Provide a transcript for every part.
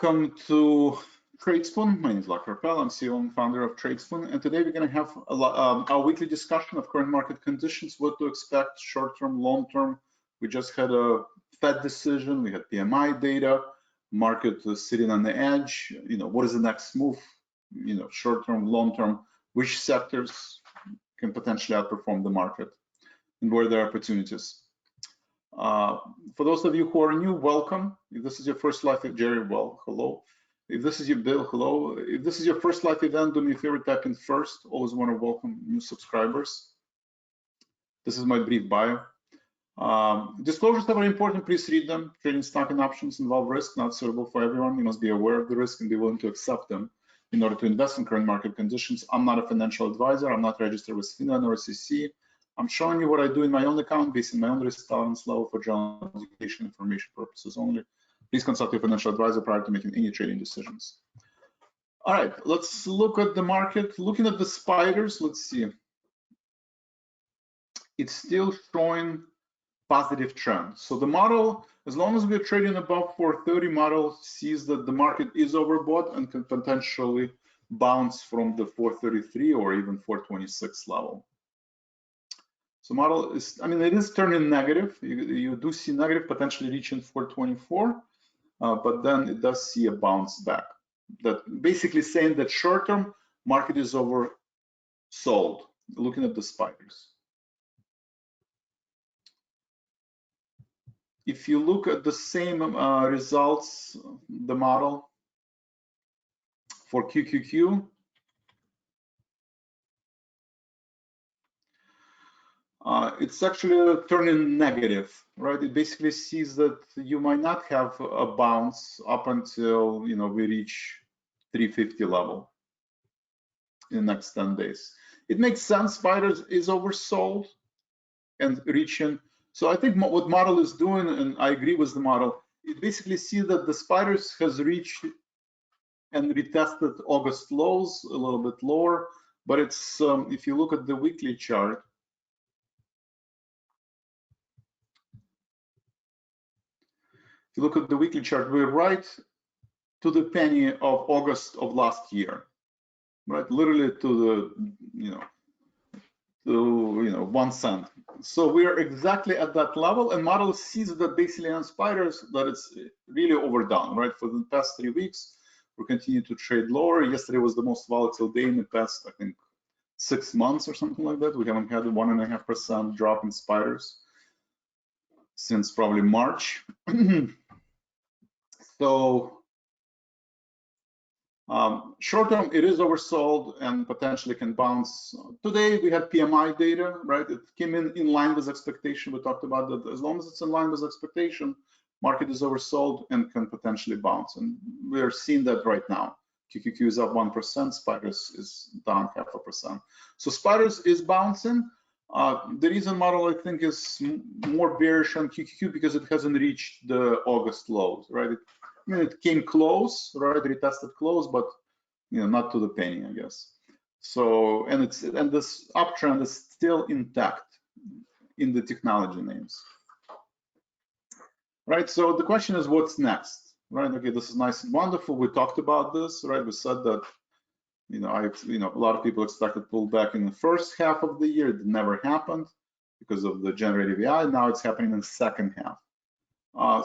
Welcome to Tradespoon. My name is Vlad Karpel. I'm CEO and founder of Tradespoon, and today we're going to have our weekly discussion of current market conditions, what to expect short-term, long-term. We just had a Fed decision, we had PMI data, market sitting on the edge. What is the next move? Short-term, long-term, which sectors can potentially outperform the market, and where there are opportunities. For those of you who are new, welcome. If this is your first live, Jerry, well, hello. If this is your Bill, hello. If this is your first live event, do me a favor, type in first. Always want to welcome new subscribers. This is my brief bio. Disclosures are very important. Please read them. Trading stock and options involve risk, not suitable for everyone. You must be aware of the risk and be willing to accept them in order to invest in current market conditions. I'm not a financial advisor. I'm not registered with FINRA nor SEC. I'm showing you what I do in my own account based on my own risk tolerance level for general education information purposes only. Please consult your financial advisor prior to making any trading decisions. All right, let's look at the market. Looking at the spiders, let's see. It's still showing positive trend. So the model, as long as we're trading above 430, model sees that the market is overbought and can potentially bounce from the 433 or even 426 level. So model is, it is turning negative. You do see negative, potentially reaching 424, but then it does see a bounce back. That basically saying that short-term market is oversold. Looking at the spiders. If you look at the same results, the model for QQQ, it's actually turning negative, right? It basically sees that you might not have a bounce up until we reach 350 level in the next 10 days. It makes sense. Spiders is oversold and reaching. So I think what model is doing, and I agree with the model, it basically sees that the spiders has reached and retested August lows a little bit lower, but it's if you look at the weekly chart. If you look at the weekly chart, we're right to the penny of August of last year, right? Literally to the 1 cent. So we are exactly at that level, and model sees that basically on spiders that it's really overdone, right? For the past 3 weeks, we continue to trade lower. Yesterday was the most volatile day in the past, I think, 6 months or something like that. We haven't had a 1.5% drop in spiders since probably March. So short term, it is oversold and potentially can bounce. Today we had PMI data, right? It came in line with expectation. We talked about that. As long as it's in line with expectation, market is oversold and can potentially bounce. And we're seeing that right now. QQQ is up 1%, spiders is down 0.5%. So spiders is bouncing. The reason model, I think, is more bearish on QQQ because it hasn't reached the August lows, right? It came close, right? Retested close, but not to the penny, I guess. So, and this uptrend is still intact in the technology names, right? So the question is, what's next, right? Okay, this is nice and wonderful. We talked about this, right? We said that a lot of people expected pullback in the first half of the year. It never happened because of the generative AI. Now it's happening in the second half.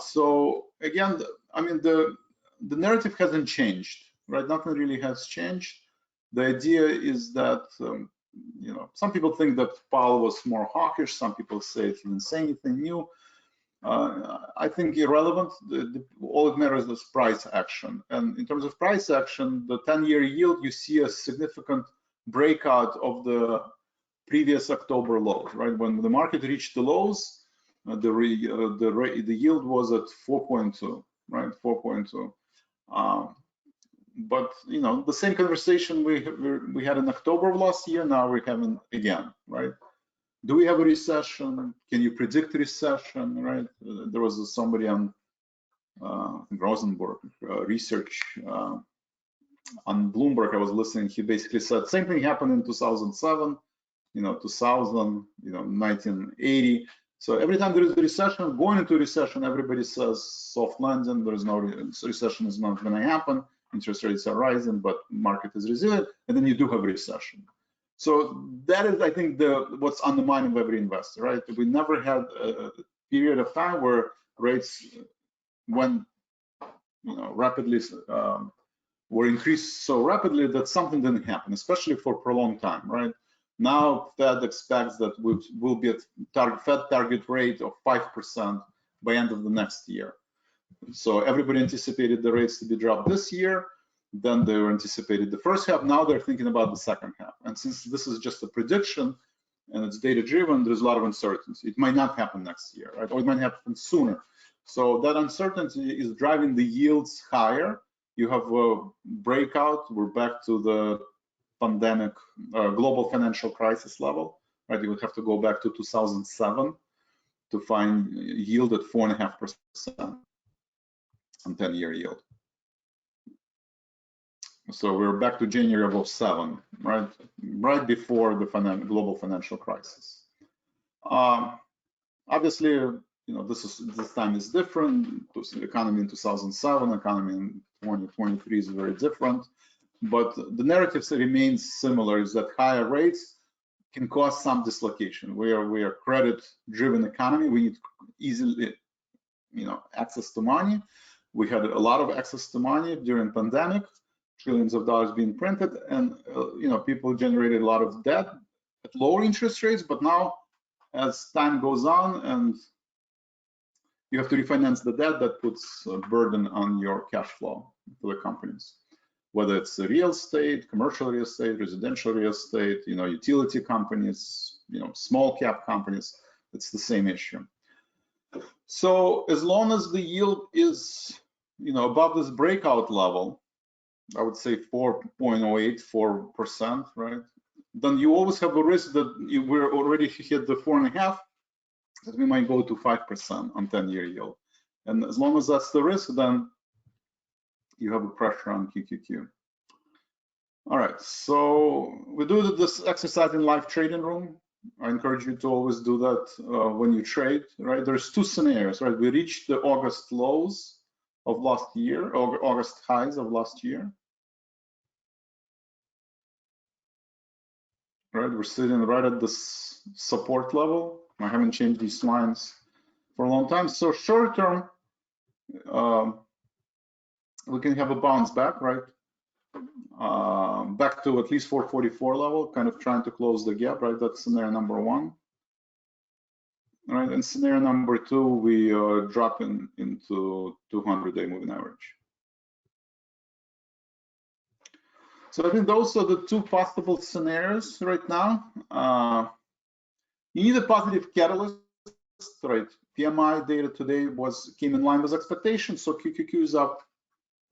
So again, the narrative hasn't changed, right? Nothing really has changed. The idea is that some people think that Powell was more hawkish. Some people say he didn't say anything new. I think irrelevant. All it matters is price action. And in terms of price action, the 10-year yield, you see a significant breakout of the previous October lows, right? When the market reached the lows, the yield was at 4.2, right? 4.2. But the same conversation we had in October of last year, now we're having again, right? Do we have a recession? Can you predict a recession, right? There was somebody on Rosenberg research on Bloomberg. I was listening. He basically said same thing happened in 2007, 2000, 1980. So every time there is a recession, going into a recession, everybody says soft landing, there is no recession is not going to happen, interest rates are rising, but market is resilient, and then you do have a recession. So that is, I think, what's on the mind of every investor, right? We never had a period of time where rates went, rapidly, were increased so rapidly that something didn't happen, especially for a prolonged time, right? Now Fed expects that we'll be at Fed target rate of 5% by end of the next year. So everybody anticipated the rates to be dropped this year. Then they were anticipated the first half. Now they're thinking about the second half. And since this is just a prediction and it's data driven, there's a lot of uncertainty. It might not happen next year, right? Or it might happen sooner. So that uncertainty is driving the yields higher. You have a breakout. We're back to the pandemic, global financial crisis level, right? You would have to go back to 2007 to find yield at 4.5% on 10-year yield. So we're back to January of 2007, right? Right before the global financial crisis. Obviously, this time is different. The economy in 2007, economy in 2023 is very different. But the narrative remains similar: is that higher rates can cause some dislocation. We are credit-driven economy. We need easily, access to money. We had a lot of access to money during pandemic. Trillions of dollars being printed, and people generated a lot of debt at lower interest rates. But now, as time goes on, and you have to refinance the debt, that puts a burden on your cash flow for the companies, whether it's real estate, commercial real estate, residential real estate, utility companies, small cap companies. It's the same issue. So as long as the yield is, above this breakout level, I would say 4.08, 4%, right? Then you always have a risk that we're already hit the 4.5, that we might go to 5% on 10-year yield. And as long as that's the risk, then you have a pressure on QQQ. All right, so we do this exercise in live trading room. I encourage you to always do that when you trade, right? There's two scenarios, right? We reached the August lows of last year, or August highs of last year. Right, we're sitting right at this support level. I haven't changed these lines for a long time. So short term, we can have a bounce back, right? Back to at least 444 level, kind of trying to close the gap, right? That's scenario number one. All right, and scenario number two, we are dropping into 200-day moving average. So I think those are the two possible scenarios right now. You need a positive catalyst, right? PMI data today came in line with expectations, so QQQ is up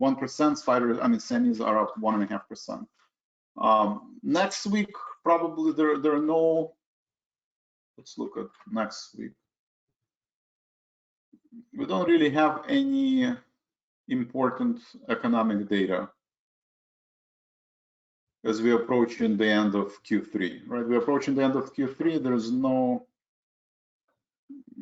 1%. Semis are up 1.5%. Next week, probably there are no. Let's look at next week. We don't really have any important economic data as we approach in the end of Q3, right? We're approaching the end of Q3. There's no,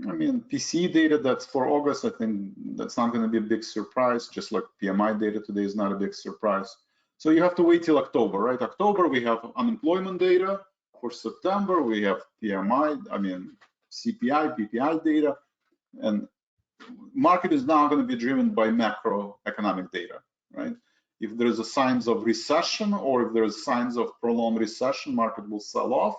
PCE data that's for August. I think that's not going to be a big surprise, just like PMI data today is not a big surprise. So you have to wait till October, right? October, we have unemployment data. For September, we have PMI, CPI, PPI data. And market is now going to be driven by macroeconomic data, right? If there is a signs of recession, or if there is signs of prolonged recession, market will sell off.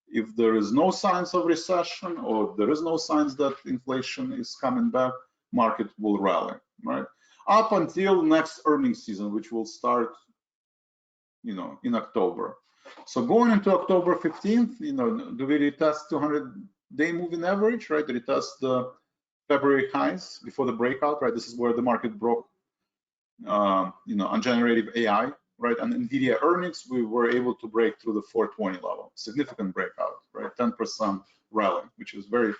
If there is no signs of recession, or there is no signs that inflation is coming back, market will rally, right? Up until next earnings season, which will start, in October. So going into October 15th, do we retest 200-day moving average, right? Retest the February highs before the breakout, right? This is where the market broke, on generative AI, right? And NVIDIA earnings, we were able to break through the 420 level, significant breakout, right? 10% rally, which is very,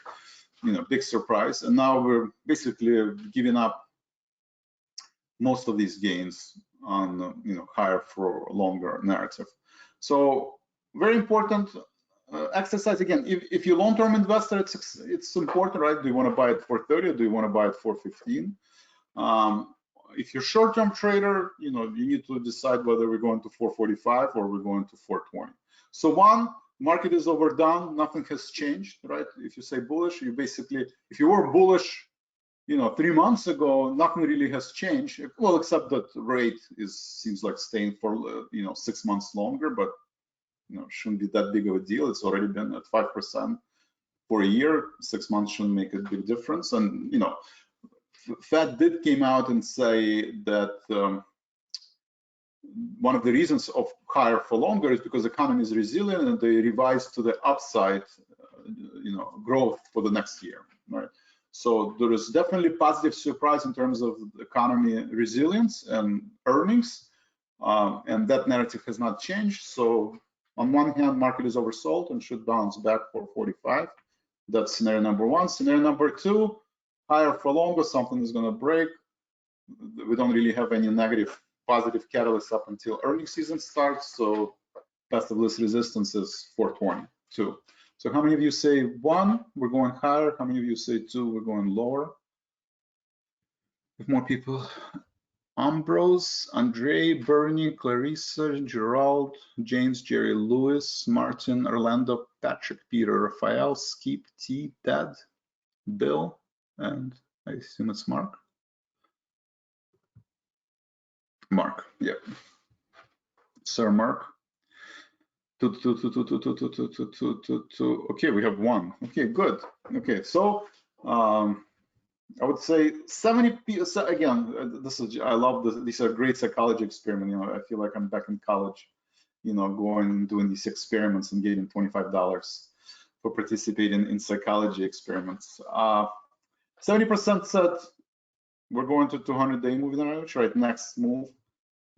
big surprise. And now we're basically giving up most of these gains on, higher for longer narrative. So very important exercise again. If you're long-term investor, it's important, right? Do you want to buy it for 30 or do you want to buy it for 15? If you're short-term trader, you need to decide whether we're going to 445 or we're going to 420. So one, market is overdone, nothing has changed, right? If you say bullish, you basically, if you were bullish, 3 months ago, nothing really has changed. Well, except that rate seems like staying for 6 months longer, but shouldn't be that big of a deal. It's already been at 5% for a year. 6 months shouldn't make a big difference. And Fed did came out and say that one of the reasons of higher for longer is because the economy is resilient and they revised to the upside, growth for the next year, right? So there is definitely positive surprise in terms of economy resilience and earnings, and that narrative has not changed. So on one hand, market is oversold and should bounce back for 45. That's scenario number one. Scenario number two, higher for longer, something is going to break. We don't really have any positive catalysts up until earnings season starts. So path of least resistance is 422. So how many of you say one, we're going higher? How many of you say two, we're going lower? If more people. Ambrose, Andre, Bernie, Clarissa, Gerald, James, Jerry, Lewis, Martin, Orlando, Patrick, Peter, Raphael, Skip, T, Ted, Bill, and I assume it's Mark. Mark, yeah. Sir Mark. Okay, we have one. Okay, good. Okay, so I would say 70 people. Again, I love this. These are great psychology experiments. I feel like I'm back in college, going doing these experiments and getting $25 for participating in psychology experiments. 70% said we're going to 200-day moving average, right? Next move.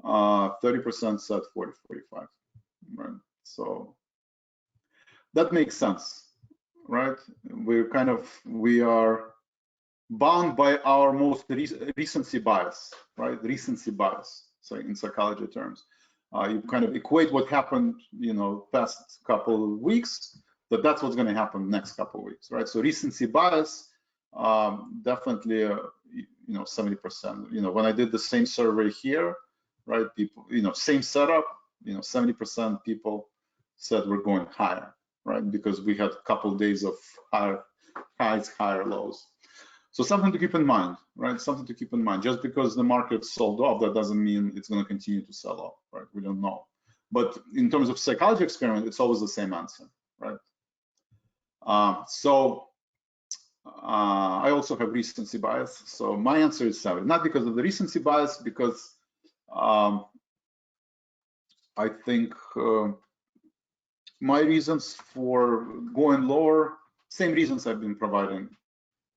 30% said 40-45, right? So that makes sense, right? We are bound by our most recency bias, right? Recency bias, so in psychology terms. You kind of equate what happened, past couple of weeks, that's what's going to happen next couple of weeks, right? So recency bias, definitely, 70%. When I did the same survey here, right? People, same setup, 70% people said we're going higher, right? Because we had a couple of days of higher highs, higher lows. So something to keep in mind, right? Something to keep in mind. Just because the market sold off, that doesn't mean it's going to continue to sell off, right? We don't know. But in terms of psychology experiment, it's always the same answer, right? I also have recency bias. So my answer is 7, not because of the recency bias, because I think my reasons for going lower, same reasons I've been providing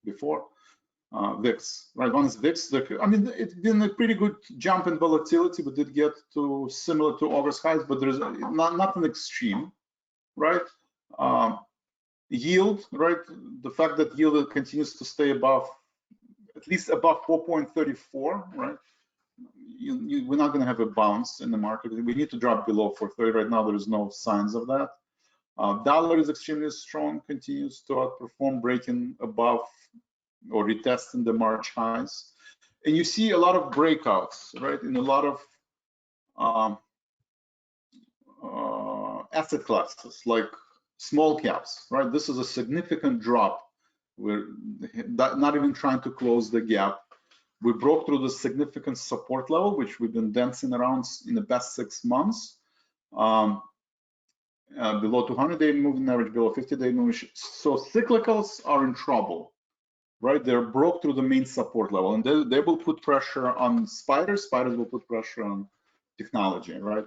before. VIX, right? One is VIX. It's been a pretty good jump in volatility. We did get to similar to August highs, but there's not an extreme, right? Yield, right? The fact that yield continues to stay above, at least above 4.34, right? We're not going to have a bounce in the market. We need to drop below 430. Right now, there's no signs of that. Dollar is extremely strong, continues to outperform, breaking above or retesting the March highs. And you see a lot of breakouts, right? In a lot of asset classes, like small caps, right? This is a significant drop. We're not even trying to close the gap. We broke through the significant support level, which we've been dancing around in the past 6 months. Below 200-day moving average, below 50-day moving. So cyclicals are in trouble, right? They're broke through the main support level, and they will put pressure on spiders. Spiders will put pressure on technology, right?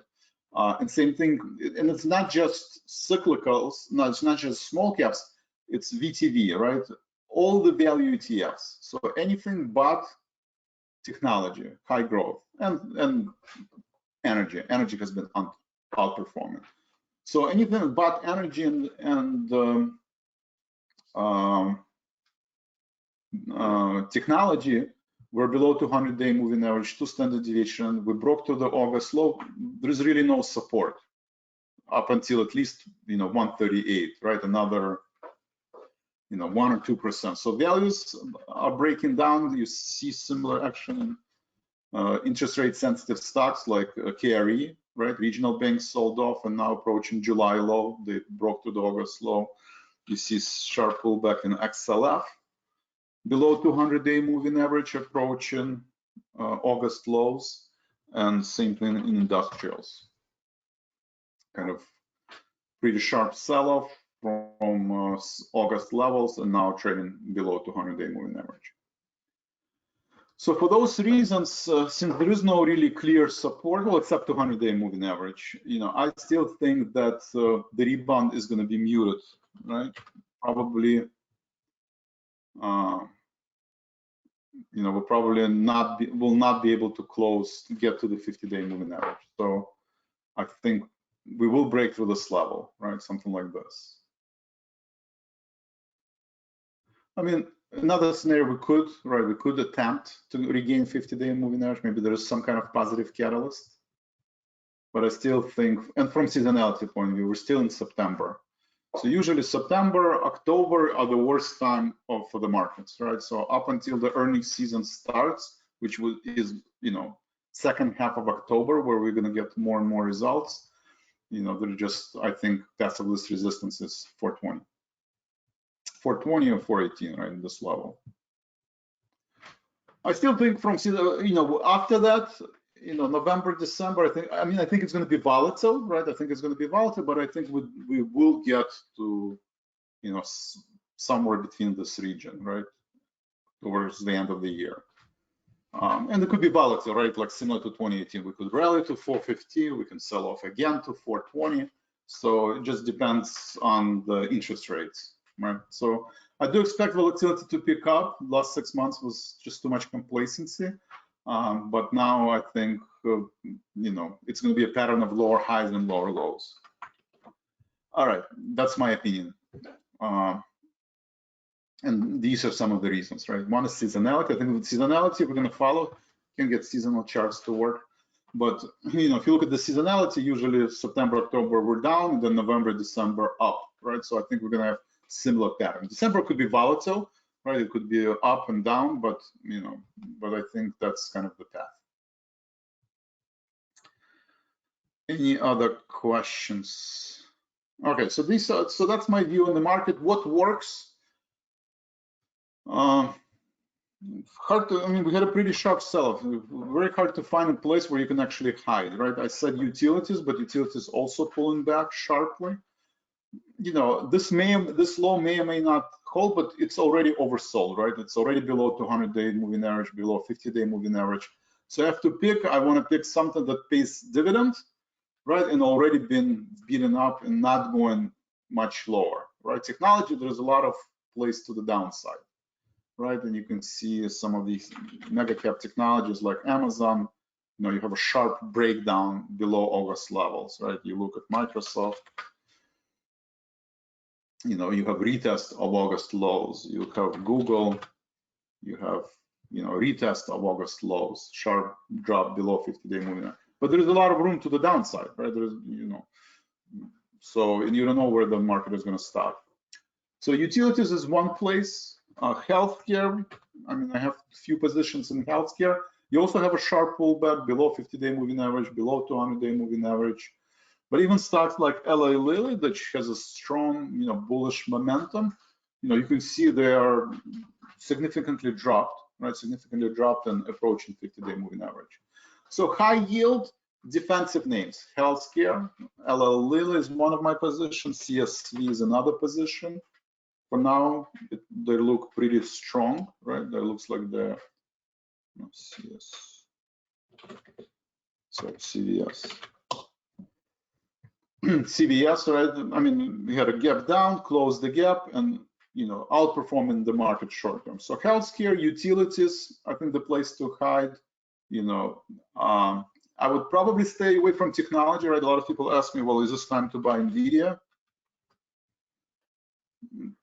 And same thing, and it's not just cyclicals. No, it's not just small caps. It's VTV, right? All the value ETFs. So anything but technology, high growth, and energy. Energy has been outperforming. So anything but energy and technology, we're below 200-day moving average, 2 standard deviation. We broke to the August low. There's really no support. up until at least 138, right? Another 1 or 2%. So values are breaking down. You see similar action in interest rate sensitive stocks like KRE, right? Regional banks sold off and now approaching July low. They broke to the August low. You see sharp pullback in XLF. Below 200-day moving average approaching August lows, and same thing in industrials. Kind of pretty sharp sell-off from August levels and now trading below 200-day moving average. So for those reasons, since there is no really clear support, well, except 200-day moving average, I still think that the rebound is going to be muted, right? Probably, we'll probably will not be able to get to the 50-day moving average. So I think we will break through this level, right? Something like this. I mean, another scenario we could attempt to regain 50-day moving average. Maybe there is some kind of positive catalyst, but I still think, and from seasonality point of view, we're still in September. So usually September, October are the worst time for the markets, right? So up until the earnings season starts, which is second half of October, where we're going to get more and more results. They're just, I think, test of this resistance is 420. 420 or 418, right, in this level. I still think from, after that, November, December, I think it's going to be volatile, right? I think it's going to be volatile, but I think we will get to, somewhere between this region, right, towards the end of the year. And it could be volatile, right? Like similar to 2018, we could rally to 450, we can sell off again to 420. So it just depends on the interest rates, right? So I do expect volatility to pick up. Last 6 months was just too much complacency. But now I think, it's going to be a pattern of lower highs and lower lows. All right, that's my opinion. And these are some of the reasons, right? One is seasonality. I think with seasonality, we're going to follow, can get seasonal charts to work. But, if you look at the seasonality, usually September, October, we're down, and then November, December, up, right? So I think we're going to have similar pattern. December could be volatile, right? It could be up and down, but, but I think that's kind of the path. Any other questions? Okay, so so that's my view on the market. What works? Hard to, we had a pretty sharp sell-off. Very hard to find a place where you can actually hide, right? I said utilities, but utilities also pulling back sharply. This low may or may not hold, but it's already oversold, right? It's already below 200-day moving average, below 50-day moving average. So I have to pick. I want to pick something that pays dividend, right? And already been beaten up and not going much lower, right? Technology, there's a lot of place to the downside, right? And you can see some of these mega cap technologies like Amazon, you have a sharp breakdown below August levels, right? You look at Microsoft, you have retest of August lows. You have Google, you have, retest of August lows, sharp drop below 50-day moving average. But there's a lot of room to the downside, right? There's, so, and you don't know where the market is going to stop. So utilities is one place. Healthcare, I have a few positions in healthcare. You also have a sharp pullback below 50-day moving average, below 200-day moving average. But even stocks like Eli Lilly, that has a strong, bullish momentum, you can see they are significantly dropped, right? Significantly dropped and approaching 50-day moving average. So high yield, defensive names, healthcare, Eli Lilly is one of my positions, CSV is another position. For now, they look pretty strong, right? That looks like the CVS. CVS, right? We had a gap down, closed the gap, and outperforming the market short term. So healthcare, utilities, I think the place to hide. I would probably stay away from technology, right? A lot of people ask me, well, is this time to buy Nvidia?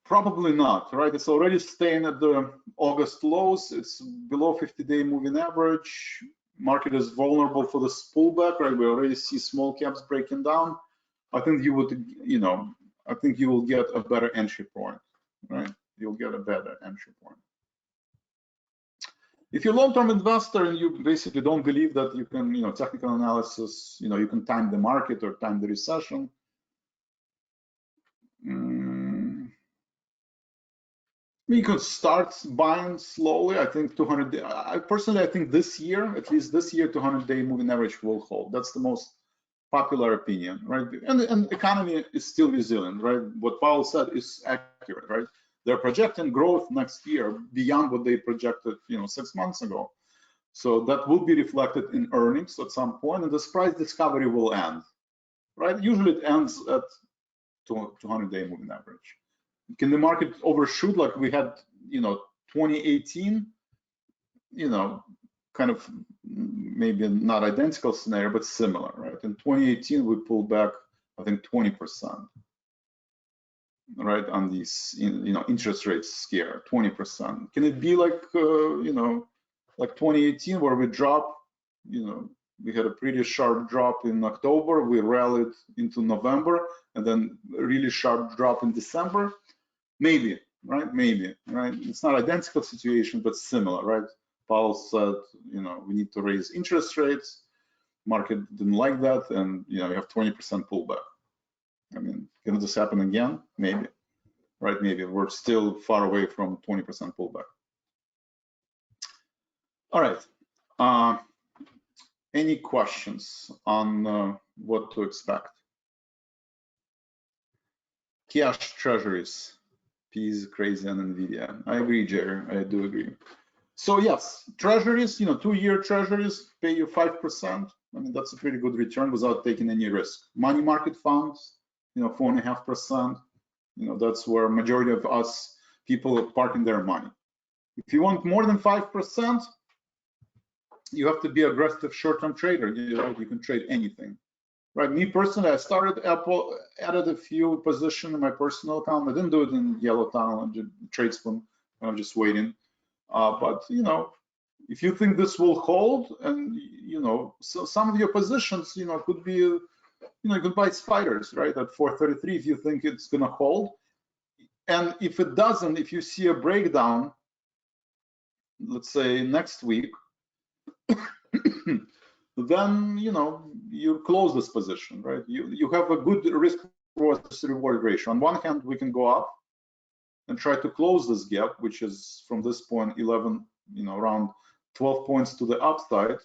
Probably not, right? It's already staying at the August lows. It's below 50-day moving average. Market is vulnerable for this pullback, right? We already see small caps breaking down. I think you would, I think you will get a better entry point, right? You'll get a better entry point. If you're a long-term investor and you basically don't believe that you can, technical analysis, you can time the market or time the recession, you could start buying slowly. I think 200. I personally, I think this year, at least this year, 200-day moving average will hold. That's the most popular opinion, right? And the economy is still resilient, right? What Powell said is accurate, right? They're projecting growth next year beyond what they projected, 6 months ago. So that will be reflected in earnings at some point, and this price discovery will end, right? Usually it ends at 200-day moving average. Can the market overshoot like we had, 2018? Kind of maybe not identical scenario, but similar, right? In 2018, we pulled back, I think, 20%, right? On these, interest rates scare, 20%. Can it be like, like 2018 where we dropped, we had a pretty sharp drop in October, we rallied into November, and then a really sharp drop in December? Maybe, right? Maybe, right? It's not identical situation, but similar, right? Powell said, we need to raise interest rates. Market didn't like that, and you have 20% pullback. I mean, can this happen again? Maybe, right? Maybe we're still far away from 20% pullback. All right. Any questions on what to expect? Cash treasuries, P is crazy on NVIDIA. I agree, Jerry. I do agree. So yes, treasuries, 2-year treasuries pay you 5%. I mean, that's a pretty good return without taking any risk. Money market funds, 4.5%. That's where majority of us people are parking their money. If you want more than 5%, you have to be aggressive short-term trader. You can trade anything, right? Me personally, I started Apple, added a few positions in my personal account. I didn't do it in Yellow Tunnel and Tradespoon. I'm just waiting. But if you think this will hold, and so some of your positions, could be, you could buy spiders, right, at 433 if you think it's gonna hold. And if it doesn't, if you see a breakdown, let's say next week, then you close this position, right? You have a good risk versus reward ratio. On one hand, we can go up and try to close this gap, which is from this point 11, around 12 points to the upside.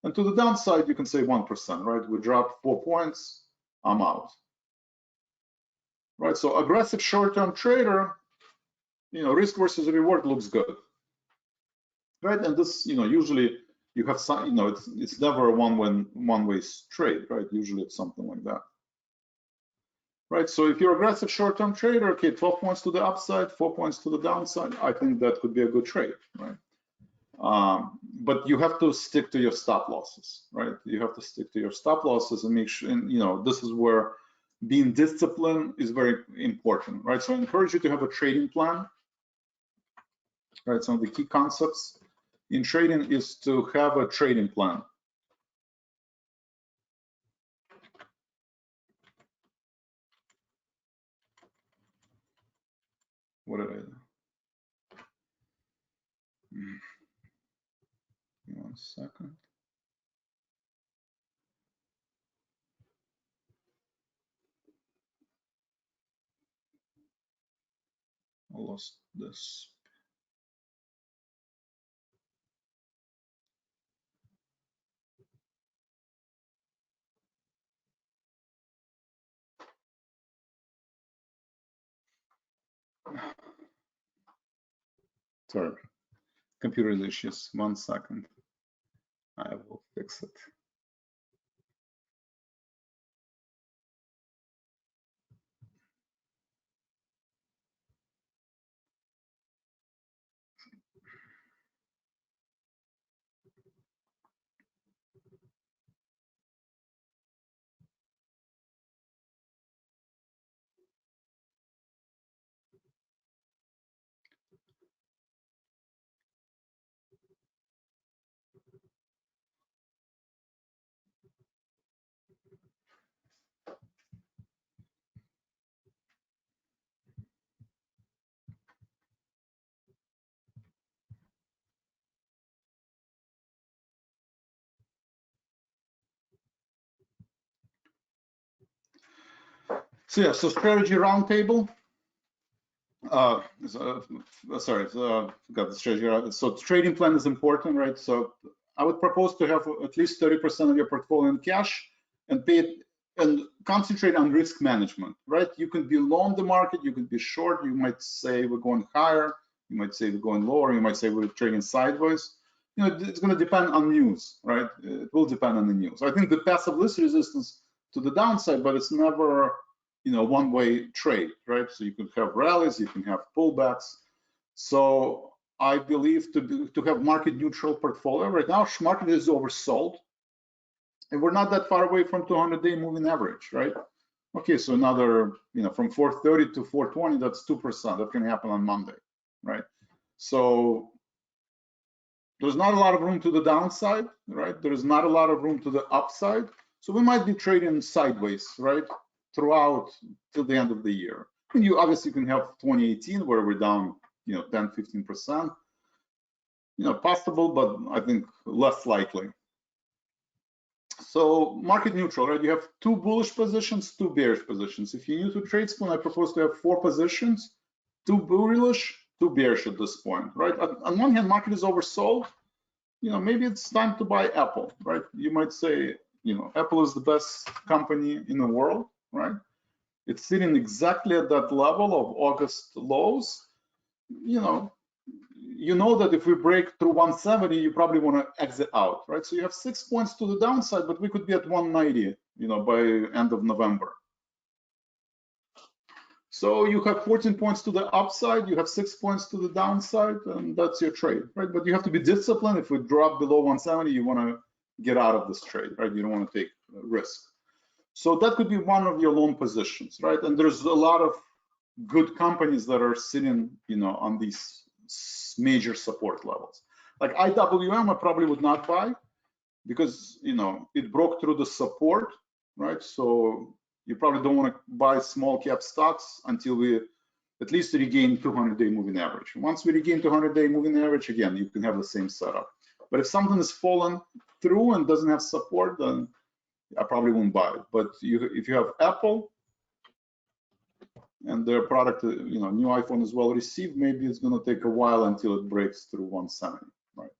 And to the downside, you can say 1%, right? We drop 4 points, I'm out. Right, so aggressive short-term trader, risk versus reward looks good, right? And this, usually you have some, it's never a one-way trade, right? Usually it's something like that, right? So if you're aggressive short-term trader, okay, 12 points to the upside, 4 points to the downside, I think that could be a good trade, right? But you have to stick to your stop losses, right? You have to stick to your stop losses and make sure, and this is where being disciplined is very important, right? So I encourage you to have a trading plan, right? Some of the key concepts in trading is to have a trading plan. What did I do? 1 second. I lost this. Sorry, computer issues. 1 second. I will fix it. So yeah, so Strategy Roundtable. Forgot the strategy. So trading plan is important, right? So I would propose to have at least 30% of your portfolio in cash and pay it and concentrate on risk management, right? You can be long the market, you can be short. You might say we're going higher, you might say we're going lower, you might say we're trading sideways. You know, it's going to depend on news, right? It will depend on the news. I think the passive list resistance to the downside, but it's never, you know, one-way trade, right? So you can have rallies, you can have pullbacks. So I believe to have market neutral portfolio right now, market is oversold, and we're not that far away from 200-day moving average, right? Okay, so another, you know, from 430 to 420, that's 2%. That can happen on Monday, right? So there's not a lot of room to the downside, right? There is not a lot of room to the upside. So we might be trading sideways, right, throughout till the end of the year. And you obviously can have 2018 where we're down, you know, 10, 15%. You know, possible, but I think less likely. So market neutral, right? You have 2 bullish positions, 2 bearish positions. If you're new to Tradespoon, I propose to have 4 positions, 2 bullish, 2 bearish at this point, right? On one hand, market is oversold. You know, maybe it's time to buy Apple, right? You might say, you know, Apple is the best company in the world, right? It's sitting exactly at that level of August lows. You know that if we break through 170, you probably want to exit out, right? So you have 6 points to the downside, but we could be at 190, you know, by end of November. So you have 14 points to the upside, you have 6 points to the downside, and that's your trade, right? But you have to be disciplined. If we drop below 170, you want to get out of this trade, right? You don't want to take risk. So that could be one of your long positions, right? And there's a lot of good companies that are sitting, you know, on these major support levels. Like IWM, I probably would not buy because, you know, it broke through the support, right? So you probably don't want to buy small cap stocks until we at least regain 200-day moving average. Once we regain 200-day moving average, again, you can have the same setup. But if something is fallen through and doesn't have support, then I probably won't buy it. But if you have Apple and their product, you know, new iPhone is well received, maybe it's going to take a while until it breaks through 170, right?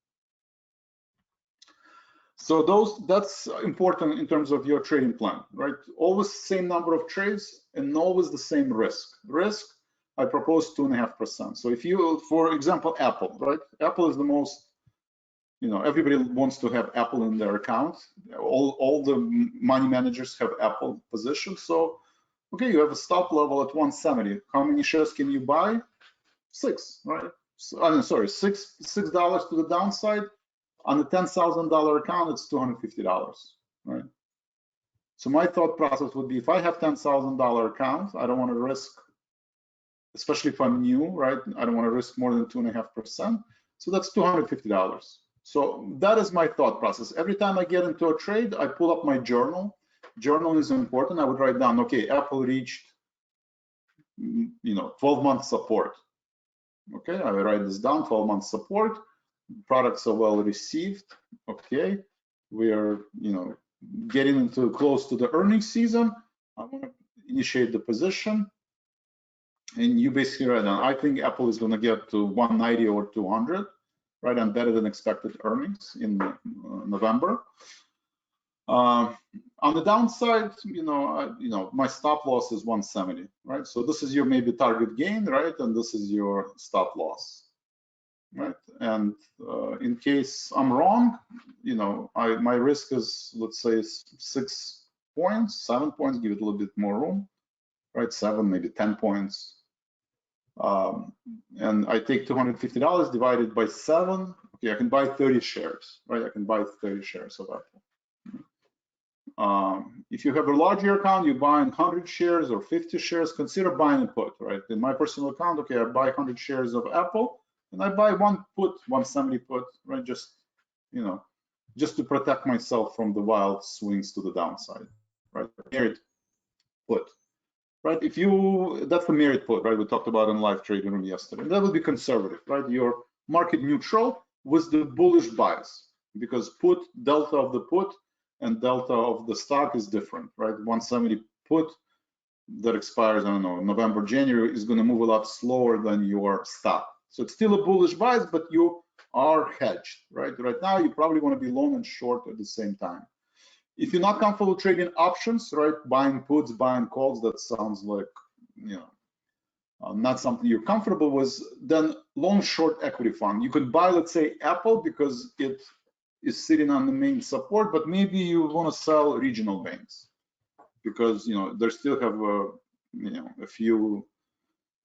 So that's important in terms of your trading plan, right? Always same number of trades and always the same risk. Risk, I propose 2.5%. So if you, for example, Apple, right? Apple is the most, you know, everybody wants to have Apple in their account. All the money managers have Apple positions. So, okay, you have a stop level at 170. How many shares can you buy? 6, right? So, I'm sorry, $6 to the downside. On the $10,000 account, it's $250, right? So my thought process would be, if I have $10,000 account, I don't want to risk, especially if I'm new, right? I don't want to risk more than 2.5%. So that's $250. So that is my thought process. Every time I get into a trade, I pull up my journal. Journal is important. I would write down, okay, Apple reached, you know, 12-month support. Okay, I will write this down, 12-month support. Products are well received. Okay, we are, you know, getting into close to the earnings season. I want to initiate the position, and you basically write down, I think Apple is going to get to 190 or 200, right, and better than expected earnings in November. On the downside, you know, my stop loss is 170, right? So this is your maybe target gain, right, and this is your stop loss. Right, and in case I'm wrong, you know, my risk is, let's say, 6 points, 7 points, give it a little bit more room, right? 7, maybe 10 points, and I take $250 divided by 7. Okay, I can buy 30 shares, right? I can buy 30 shares of Apple. If you have a larger account, you buy 100 shares or 50 shares. Consider buying a put, right? In my personal account, okay, I buy 100 shares of Apple. And I buy one put, 170 put, right? Just, you know, just to protect myself from the wild swings to the downside, right? Merit put, right? If you, that's the merit put, right? We talked about in live trading room yesterday. That would be conservative, right? You're market neutral with the bullish bias, because put, delta of the put and delta of the stock is different, right? 170 put that expires, I don't know, November, January is going to move a lot slower than your stock. So it's still a bullish bias, but you are hedged, right? Right now, you probably want to be long and short at the same time. If you're not comfortable trading options, right, buying puts, buying calls, that sounds like, not something you're comfortable with, then long short equity fund. You could buy, let's say, Apple because it is sitting on the main support, but maybe you want to sell regional banks because, they still have a few,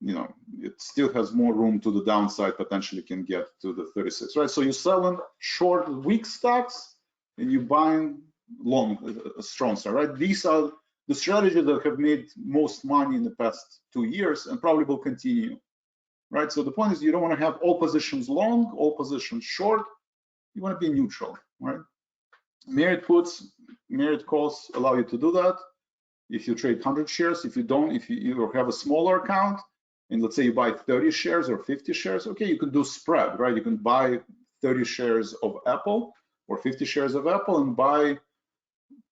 it still has more room to the downside, potentially can get to the 36, right? So you're selling short weak stocks and you're buying long strong stocks, right? These are the strategies that have made most money in the past 2 years and probably will continue, right? So the point is you don't want to have all positions long, all positions short. You want to be neutral, right? Merit puts, merit calls allow you to do that. If you trade 100 shares, if you don't, if you have a smaller account, and let's say you buy 30 shares or 50 shares, okay, you can do spread, right? You can buy 30 shares of Apple or 50 shares of Apple and buy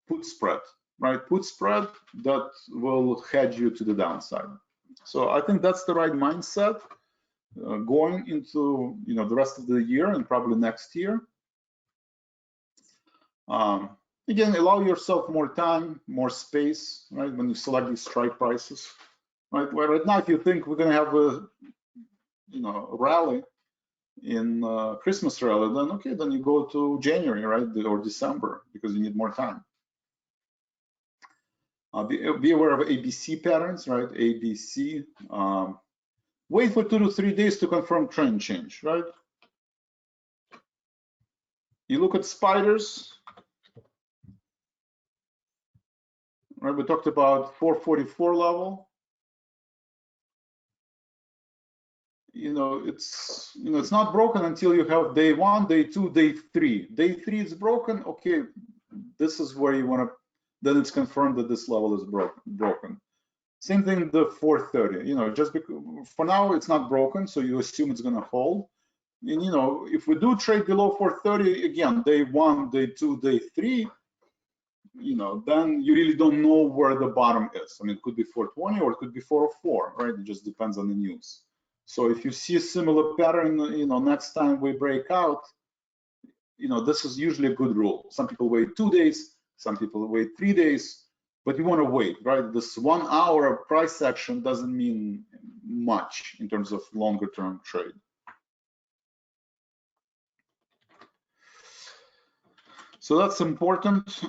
put spread, right? Put spread that will hedge you to the downside. So I think that's the right mindset going into the rest of the year and probably next year. Again, allow yourself more time, more space, right? When you select these strike prices, right? Well, right now, if you think we're going to have a rally in Christmas rally, then okay, then you go to January, right, or December because you need more time. Be aware of ABC patterns, right? ABC. Wait for 2 to 3 days to confirm trend change, right? You look at spiders, right? We talked about 444 level. It's not broken until you have day 1, day 2, day 3. Day 3 is broken. Okay, this is where you want to. Then it's confirmed that this level is broken. Same thing, the 430. Just because for now it's not broken, so you assume it's going to hold. And if we do trade below 430 again, day 1, day 2, day 3, then you really don't know where the bottom is. I mean, it could be 420 or it could be 404, right? It just depends on the news. So if you see a similar pattern, next time we break out, this is usually a good rule. Some people wait 2 days, some people wait 3 days, but you want to wait, right? This 1 hour of price action doesn't mean much in terms of longer term trade. So that's important.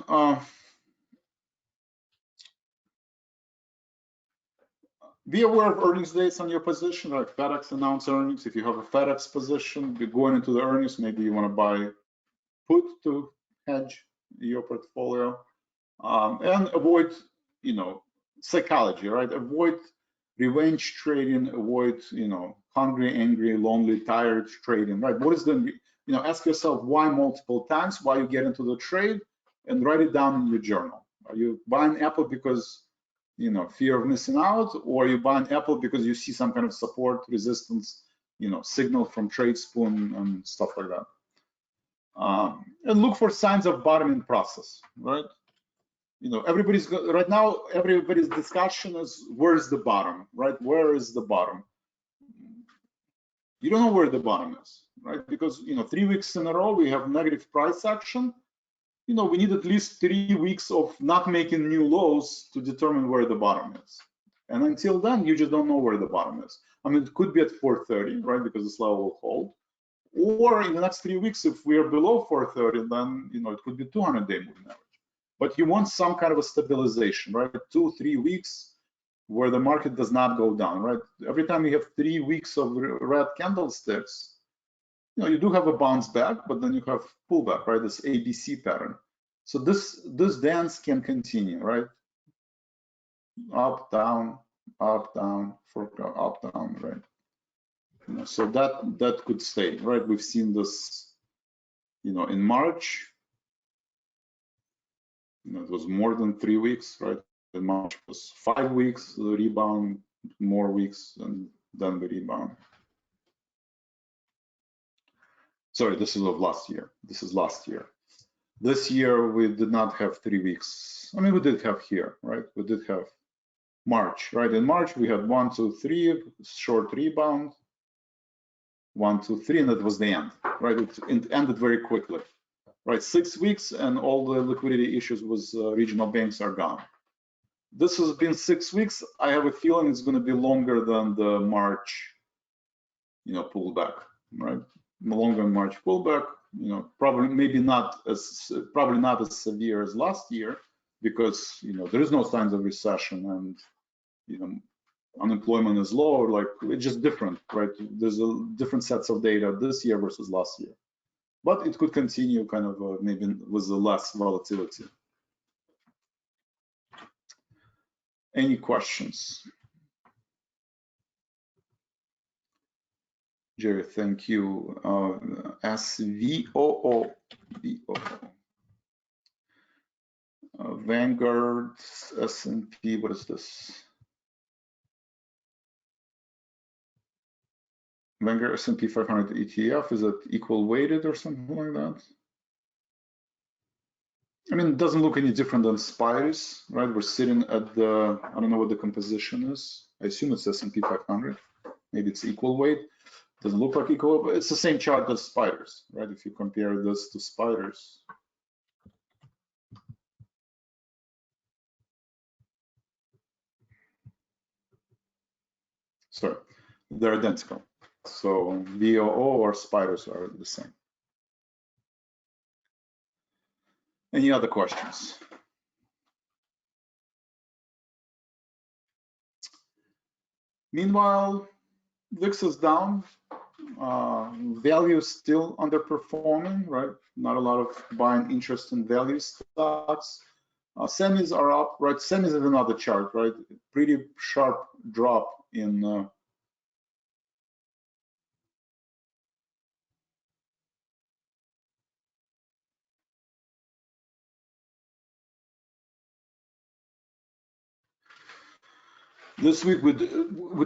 Be aware of earnings dates on your position, like FedEx announced earnings. If you have a FedEx position, you're going into the earnings, maybe you want to buy put to hedge your portfolio, and avoid, psychology, right? Avoid revenge trading, avoid, hungry, angry, lonely, tired trading, right? What is the, ask yourself why multiple times, why you get into the trade, and write it down in your journal. Are you buying Apple because fear of missing out, or you buy an Apple because you see some kind of support, resistance, signal from Tradespoon and stuff like that. And look for signs of bottoming process, right? Right now, everybody's discussion is where's the bottom, right? Where is the bottom? You don't know where the bottom is, right? Because 3 weeks in a row we have negative price action. We need at least 3 weeks of not making new lows to determine where the bottom is. And until then, you just don't know where the bottom is. I mean, it could be at 430, right? Because this level will hold. Or in the next 3 weeks, if we are below 430, then it could be 200-day moving average. But you want some kind of a stabilization, right? 2-3 weeks where the market does not go down, right? Every time you have 3 weeks of red candlesticks, you do have a bounce back, but then you have pullback, right? This ABC pattern. So this dance can continue, right? Up, down, up, down, up, down, right? So that could stay, right? We've seen this, in March. It was more than 3 weeks, right? In March it was 5 weeks, the rebound, more weeks, and then the rebound. Sorry, this is of last year. This is last year. This year we did not have 3 weeks. I mean, we did have here, right? We did have March, right? In March, we had 1, 2, 3, short rebound, 1, 2, 3, and that was the end, right? It ended very quickly, right? 6 weeks, and all the liquidity issues with regional banks are gone. This has been 6 weeks. I have a feeling it's going to be longer than the March, pullback, right? Longer than March pullback. Probably not as severe as last year, because there is no signs of recession, and unemployment is low. Like, it's just different, right? There's different sets of data this year versus last year, but it could continue kind of maybe with less volatility. Any questions? Jerry, thank you. SVOO. Vanguard, S&P, what is this? Vanguard S&P 500 ETF, is it equal weighted or something like that? I mean, it doesn't look any different than SPYs, right? We're sitting at the, I don't know what the composition is. I assume it's S&P 500. Maybe it's equal weight. Doesn't look like equal, but it's the same chart as spiders, right? If you compare this to spiders. Sorry, they're identical. So VOO or spiders are the same. Any other questions? Meanwhile, VIX is down. Value is still underperforming, right? Not a lot of buying interest in value stocks. Semis are up, right? Semis is another chart, right? Pretty sharp drop in this week. We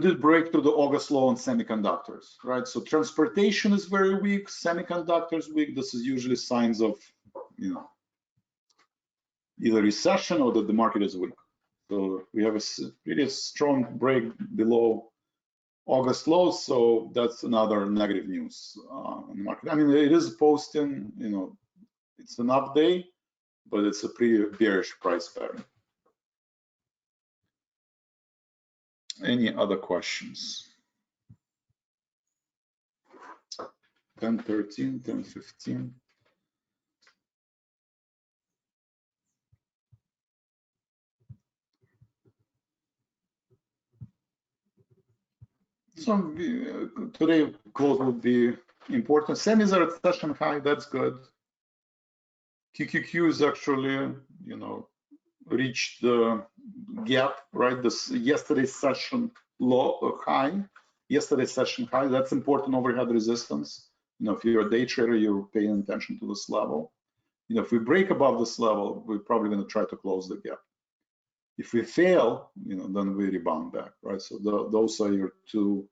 did break through the August low on semiconductors, right? So transportation is very weak, semiconductors weak. This is usually signs of, either recession or that the market is weak. So we have a pretty strong break below August low, so that's another negative news in the market. I mean, it is posting, it's an up day, but it's a pretty bearish price pattern. Any other questions? 10:13, 10:15. So today close would be important. Semis are at session high, that's good. QQQ is actually, reached the gap, right? This yesterday's session low high. Yesterday's session high, that's important overhead resistance. If you're a day trader, you're paying attention to this level. If we break above this level, we're probably going to try to close the gap. If we fail, then we rebound back, right? So those are your two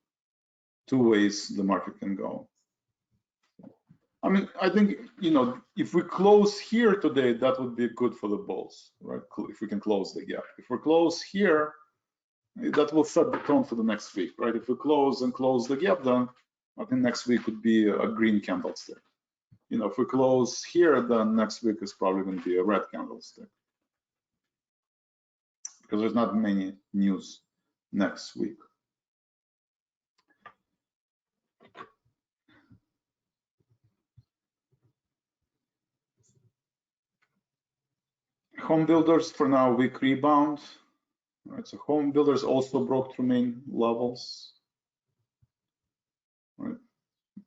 ways the market can go. I mean, I think, if we close here today, that would be good for the bulls, right? If we can close the gap. If we close here, that will set the tone for the next week, right? If we close the gap, then I think next week would be a green candlestick. If we close here, then next week is probably going to be a red candlestick, because there's not many news next week. Home builders for now, weak rebound. Right, so home builders also broke through main levels. Right,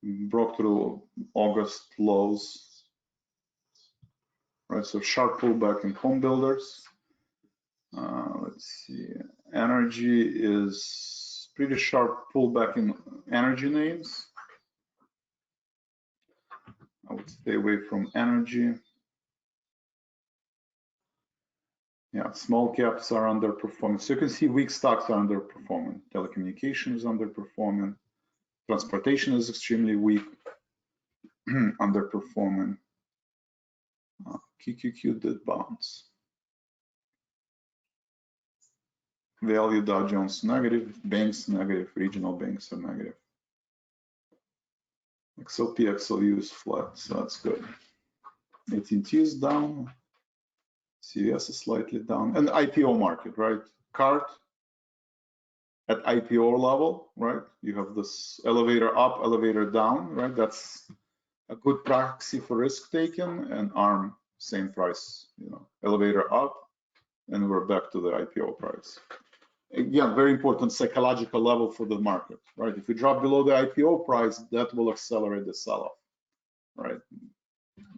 broke through August lows. Right, so sharp pullback in home builders. Let's see, energy is pretty sharp pullback in energy names. I would stay away from energy. Yeah, small caps are underperforming. So you can see weak stocks are underperforming. Telecommunication is underperforming. Transportation is extremely weak, underperforming. QQQ did bounce. Value Dow Jones negative, banks negative, regional banks are negative. XLP, XLU is flat, so that's good. AT&T is down, CVS is slightly down, and IPO market, right? CART at IPO level, right? You have this elevator up, elevator down, right? That's a good proxy for risk taking, and ARM, same price, elevator up, and we're back to the IPO price. Again, very important psychological level for the market, right? If we drop below the IPO price, that will accelerate the sell-off, right?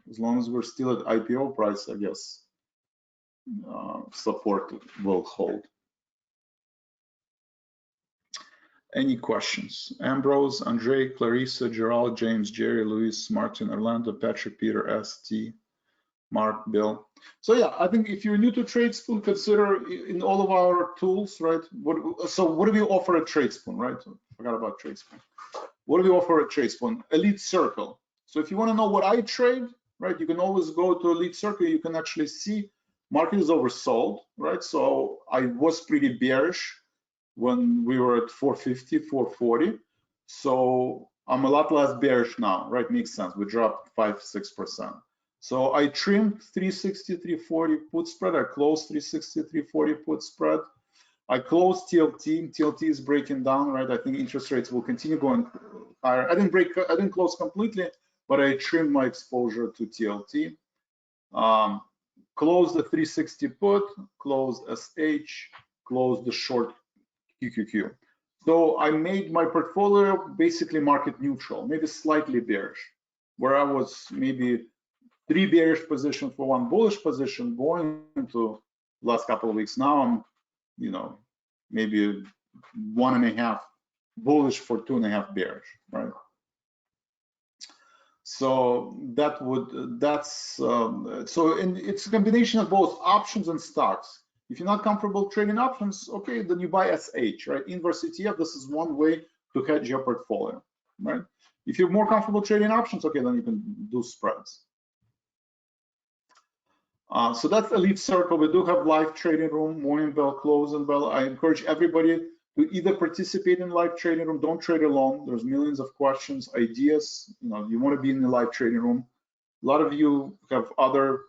As long as we're still at IPO price, I guess support will hold. Any questions? Ambrose, Andre, Clarissa, Gerald, James, Jerry, Luis, Martin, Orlando, Patrick, Peter, S.T., Mark, Bill. So yeah, I think if you're new to Tradespoon, consider in all of our tools, right? What do we offer at Tradespoon, right? Forgot about Tradespoon. What do we offer at Tradespoon? Elite Circle. So if you want to know what I trade, right, you can always go to Elite Circle. You can actually see market is oversold, right? So I was pretty bearish when we were at 450, 440. So I'm a lot less bearish now, right? Makes sense. We dropped 5-6%. So I trimmed 360, 340 put spread. I closed 360, 340 put spread. I closed TLT. TLT is breaking down, right? I think interest rates will continue going higher. I didn't close completely, but I trimmed my exposure to TLT. Closed the 360 put, closed SH, closed the short QQQ. So I made my portfolio basically market neutral, maybe slightly bearish, where I was maybe 3 bearish positions for 1 bullish position going into last couple of weeks. Now I'm, maybe 1.5 bullish for 2.5 bearish, right? So it's a combination of both options and stocks. If you're not comfortable trading options, okay, then you buy SH, right? Inverse ETF, this is one way to hedge your portfolio, right? If you're more comfortable trading options, okay, then you can do spreads. So that's Elite Circle. We do have live trading room, morning bell, closing bell. I encourage everybody to either participate in live trading room. Don't trade alone. There's millions of questions, ideas. You want to be in the live trading room. A lot of you have other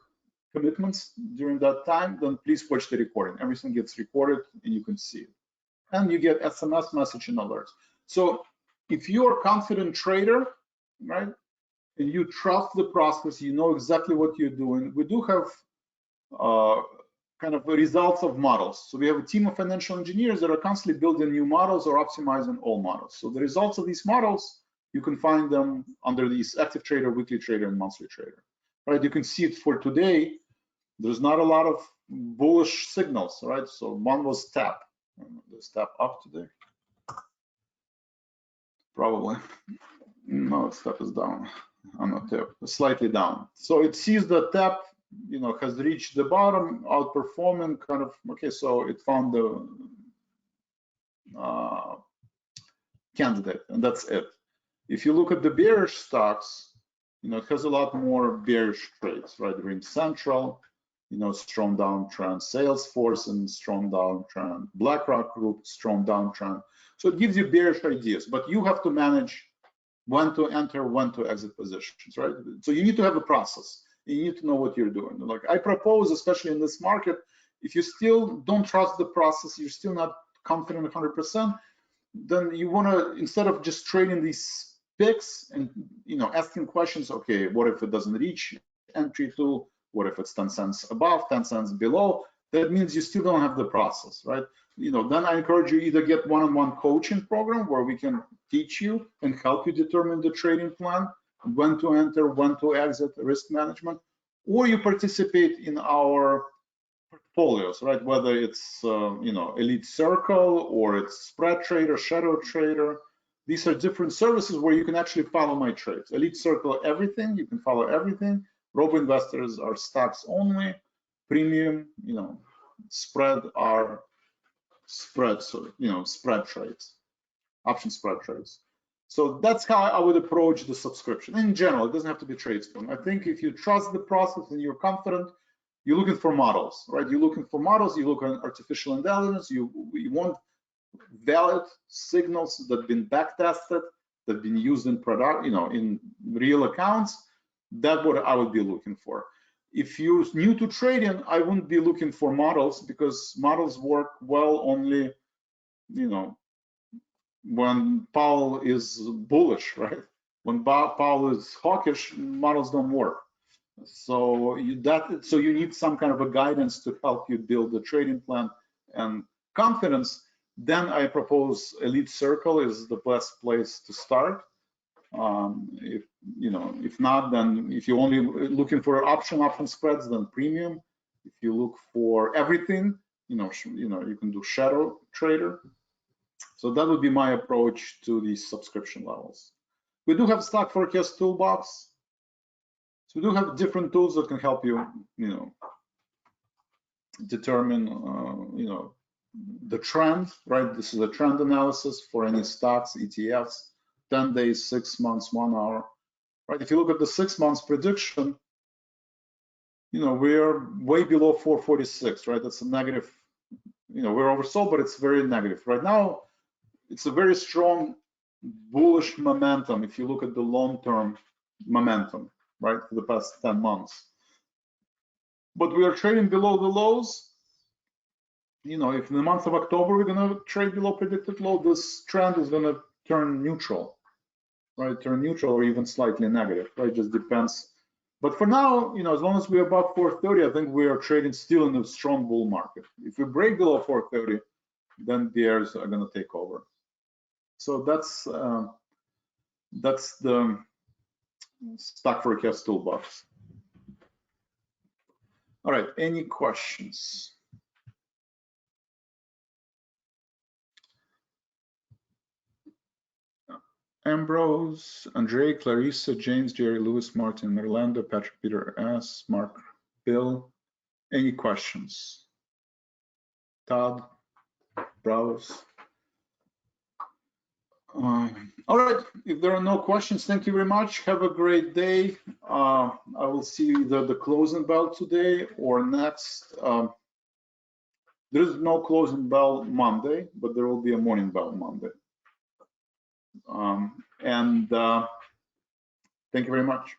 commitments during that time. Then please watch the recording. Everything gets recorded and you can see it. And you get SMS message and alerts. So if you're a confident trader, right, and you trust the process, you know exactly what you're doing. We do have kind of results of models. So we have a team of financial engineers that are constantly building new models or optimizing old models. So the results of these models, you can find them under these active trader, weekly trader, and monthly trader, right? You can see it for today. There's not a lot of bullish signals, right? So one was tap. There's tap up today. Probably. No, tap is down. On the tap, slightly down. So it sees the tap, has reached the bottom, outperforming kind of, okay, so it found the candidate, and that's it. If you look at the bearish stocks, it has a lot more bearish trades, right? Rim Central, strong downtrend, Salesforce and strong downtrend, BlackRock Group, strong downtrend. So it gives you bearish ideas, but you have to manage when to enter, when to exit positions, right? So you need to have a process. You need to know what you're doing. Like I propose, especially in this market, if you still don't trust the process, you're still not confident 100%, then you want to, instead of just trading these picks and asking questions, okay, what if it doesn't reach entry to? What if it's 10 cents above, 10 cents below? That means you still don't have the process, right? Then I encourage you either get one-on-one coaching program where we can teach you and help you determine the trading plan, when to enter, when to exit, risk management, or you participate in our portfolios, right? Whether it's Elite Circle or it's Spread Trader, Shadow Trader. These are different services where you can actually follow my trades. Elite Circle, everything, you can follow everything. Robo Investors are stocks only. Premium, Spread are spreads, spread trades, option spread trades. So that's how I would approach the subscription. In general, it doesn't have to be Tradespoon. I think if you trust the process and you're confident, you're looking for models, right? You're looking for models. You look at artificial intelligence. You want valid signals that have been back tested, that have been used in product, in real accounts. That's what I would be looking for. If you're new to trading, I wouldn't be looking for models, because models work well only, when Powell is bullish, right? When Powell is hawkish, models don't work. So you need some kind of a guidance to help you build a trading plan and confidence. Then I propose Elite Circle is the best place to start. If not, then if you're only looking for option spreads, then Premium. If you look for everything, you can do Shadow Trader. So that would be my approach to these subscription levels. We do have Stock Forecast Toolbox. So we do have different tools that can help you, determine, the trend, right? This is a trend analysis for any stocks, ETFs, 10 days, 6 months, 1 hour, right? If you look at the 6 months prediction, we're way below 446, right? That's a negative, we're oversold, but it's very negative. Right now, it's a very strong bullish momentum if you look at the long-term momentum, right, for the past 10 months. But we are trading below the lows. If in the month of October we're going to trade below predicted low, this trend is going to turn neutral, right? Turn neutral or even slightly negative, right? Just depends. But for now, as long as we're above 430, I think we are trading still in a strong bull market. If we break below 430, then bears are going to take over. So that's the Stock Forecast Toolbox. All right, any questions? Ambrose, Andre, Clarissa, James, Jerry, Lewis, Martin, Orlando, Patrick, Peter, S, Mark, Bill. Any questions? Todd, Browse. All right, if there are no questions, thank you very much. Have a great day. I will see either the closing bell today or next. There is no closing bell Monday, but there will be a morning bell Monday. Thank you very much.